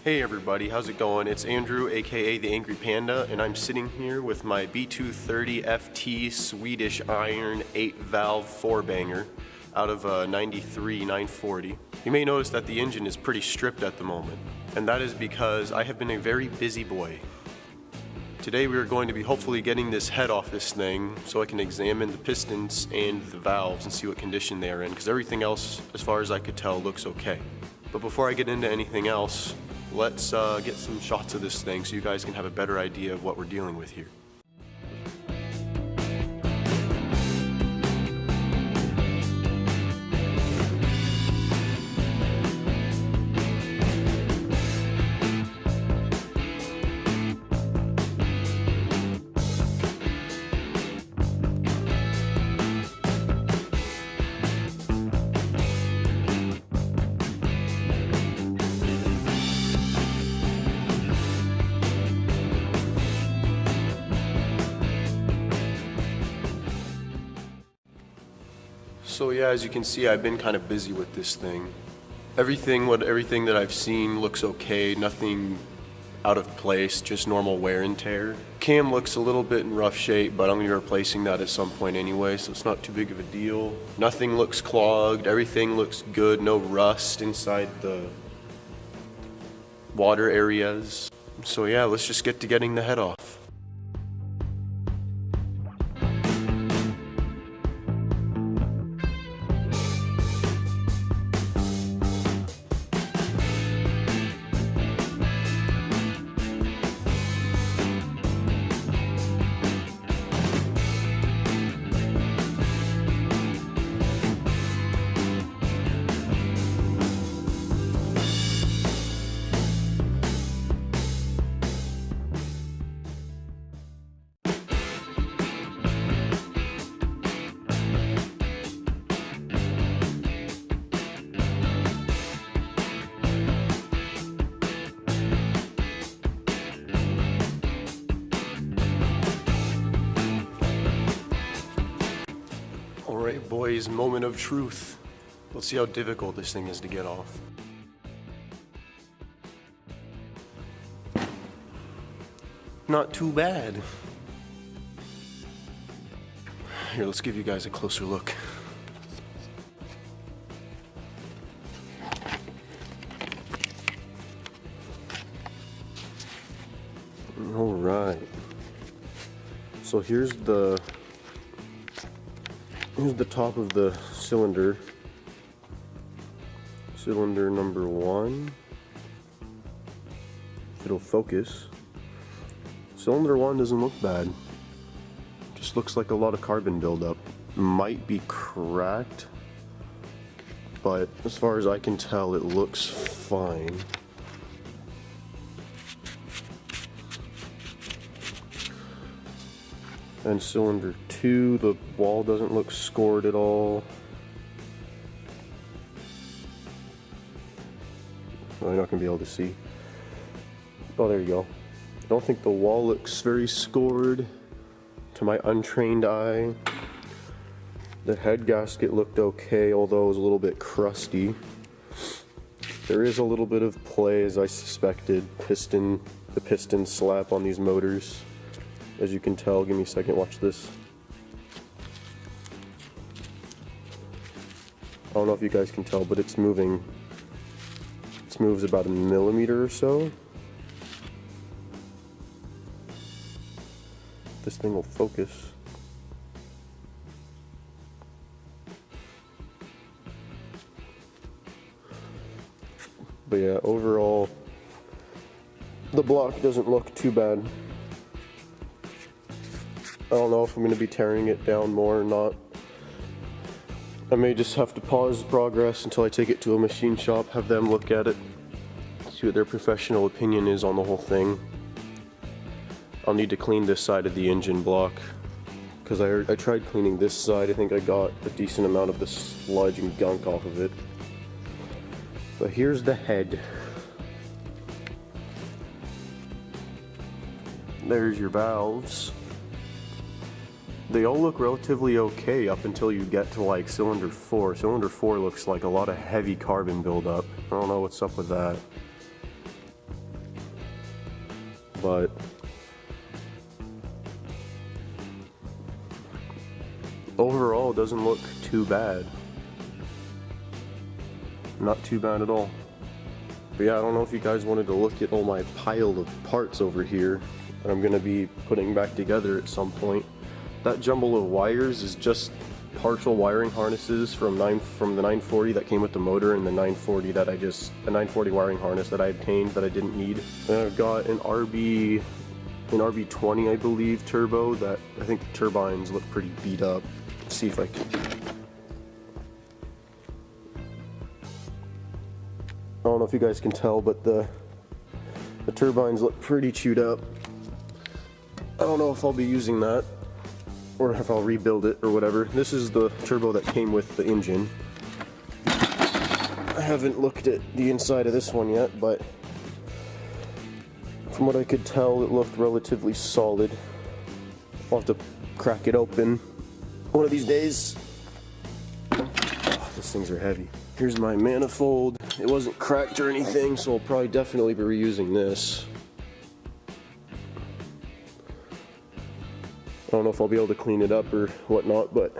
Hey everybody, how's it going? It's Andrew, aka the Angry Panda, and I'm sitting here with my B230FT Swedish iron 8-valve 4-banger out of a 93 940. You may notice that the engine is pretty stripped at the moment, and that is because I have been a very busy boy. Today we are going to be hopefully getting this head off this thing so I can examine the pistons and the valves and see what condition they are in, because everything else, as far as I could tell, looks okay. But before I get into anything else, let's get some shots of this thing so you guys can have a better idea of what we're dealing with here. So yeah, as you can see, I've been kind of busy with this thing. Everything that I've seen looks okay, nothing out of place, just normal wear and tear. Cam looks a little bit in rough shape, but I'm going to be replacing that at some point anyway, so it's not too big of a deal. Nothing looks clogged, everything looks good, no rust inside the water areas. So yeah, let's just get to getting the head off. Alright boys, moment of truth. Let's see how difficult this thing is to get off. Not too bad. Here, let's give you guys a closer look. Alright. So here's the top of the cylinder. Cylinder number 1. If it'll focus. Cylinder 1 doesn't look bad. Just looks like a lot of carbon buildup. Might be cracked, but as far as I can tell, it looks fine. And cylinder 2, the wall doesn't look scored at all. Well, you're not going to be able to see. Oh, there you go. I don't think the wall looks very scored to my untrained eye. The head gasket looked okay, although it was a little bit crusty. There is a little bit of play, as I suspected. The piston slap on these motors. As you can tell, give me a second, watch this. I don't know if you guys can tell, but it's moving. It moves about 1 millimeter or so. This thing will focus. But yeah, overall, the block doesn't look too bad. I don't know if I'm going to be tearing it down more or not. I may just have to pause progress until I take it to a machine shop, have them look at it, see what their professional opinion is on the whole thing. I'll need to clean this side of the engine block, because I tried cleaning this side. I think I got a decent amount of the sludge and gunk off of it. But here's the head. There's your valves. They all look relatively okay up until you get to like cylinder 4. Cylinder 4 looks like a lot of heavy carbon buildup. I don't know what's up with that. but overall it doesn't look too bad. Not too bad at all. But yeah, I don't know if you guys wanted to look at all my pile of parts over here that I'm gonna be putting back together at some point. That jumble of wires is just partial wiring harnesses from the 940 that came with the motor, and the 940 that the 940 wiring harness that I obtained that I didn't need. And I've got an RB20, I believe, turbo that I think the turbines look pretty beat up. Let's see if I can. I don't know if you guys can tell, but the turbines look pretty chewed up. I don't know if I'll be using that or if I'll rebuild it or whatever. This is the turbo that came with the engine. I haven't looked at the inside of this one yet, but from what I could tell, it looked relatively solid. I'll have to crack it open one of these days. Oh, these things are heavy. Here's my manifold. It wasn't cracked or anything, so I'll probably definitely be reusing this. I don't know if I'll be able to clean it up or whatnot, but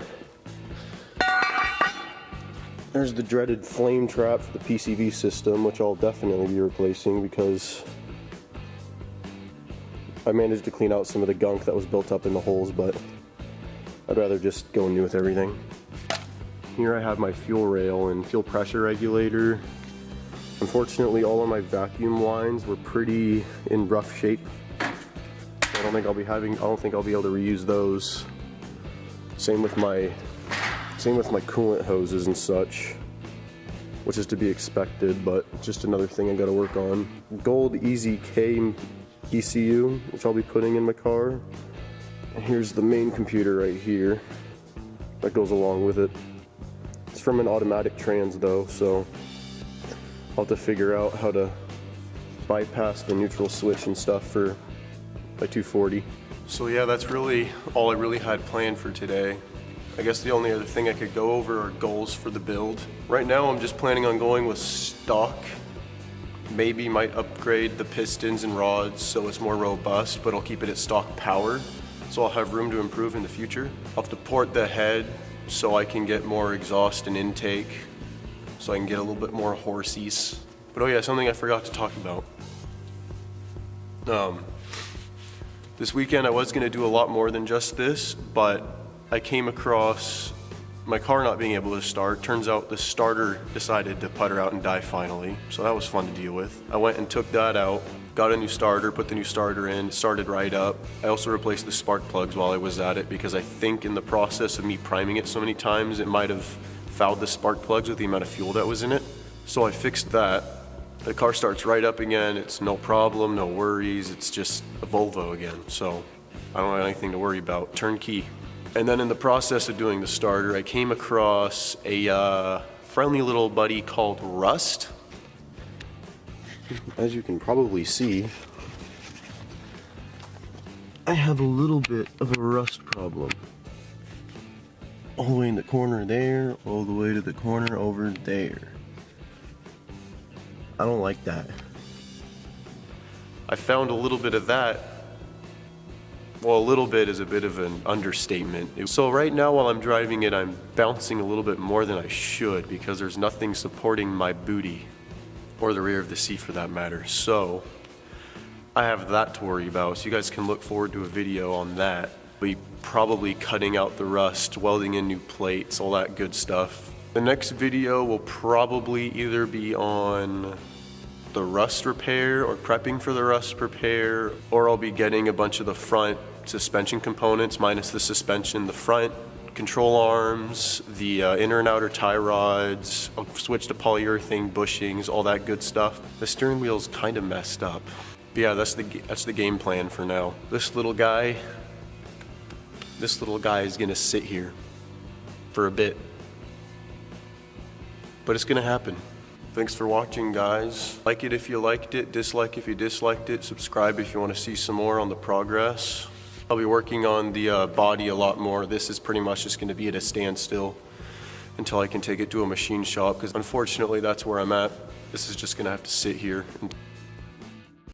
there's the dreaded flame trap for the PCV system, which I'll definitely be replacing because I managed to clean out some of the gunk that was built up in the holes, but I'd rather just go new with everything. Here I have my fuel rail and fuel pressure regulator. Unfortunately, all of my vacuum lines were pretty in rough shape. I don't think I'll be able to reuse those. Same with my coolant hoses and such, which is to be expected, but just another thing I gotta work on. Gold Easy K ECU, which I'll be putting in my car. And here's the main computer right here that goes along with it. It's from an automatic trans though, so I'll have to figure out how to bypass the neutral switch and stuff for my 240. So yeah, that's really all I really had planned for today. I guess the only other thing I could go over are goals for the build. Right now I'm just planning on going with stock. Maybe might upgrade the pistons and rods so it's more robust, but I'll keep it at stock power. So I'll have room to improve in the future. I'll have to port the head so I can get more exhaust and intake, so I can get a little bit more horsies. But oh yeah, something I forgot to talk about. This weekend I was gonna do a lot more than just this, but I came across my car not being able to start. Turns out the starter decided to putter out and die finally, so that was fun to deal with. I went and took that out, got a new starter, put the new starter in, it started right up. I also replaced the spark plugs while I was at it because I think in the process of me priming it so many times, it might have fouled the spark plugs with the amount of fuel that was in it. So I fixed that. The car starts right up again. It's no problem, no worries. It's just a Volvo again. So I don't have anything to worry about. Turnkey. And then in the process of doing the starter, I came across a friendly little buddy called Rust. As you can probably see, I have a little bit of a rust problem. All the way in the corner there, all the way to the corner over there. I don't like that. I found a little bit of that. Well, a little bit is a bit of an understatement. So right now while I'm driving it, I'm bouncing a little bit more than I should because there's nothing supporting my booty, or the rear of the seat for that matter. So I have that to worry about. So you guys can look forward to a video on that. We'll be probably cutting out the rust, welding in new plates, all that good stuff. The next video will probably either be on the rust repair or prepping for the rust repair, or I'll be getting a bunch of the front suspension components minus the suspension, the front control arms, the inner and outer tie rods. I'll switch to polyurethane bushings, all that good stuff. The steering wheel's kind of messed up. But yeah, that's the game plan for now. This little guy is gonna sit here for a bit, but it's gonna happen. Thanks for watching, guys. Like it if you liked it, dislike if you disliked it, subscribe if you want to see some more on the progress. I'll be working on the body a lot more. This is pretty much just going to be at a standstill until I can take it to a machine shop, because unfortunately that's where I'm at. This is just going to have to sit here.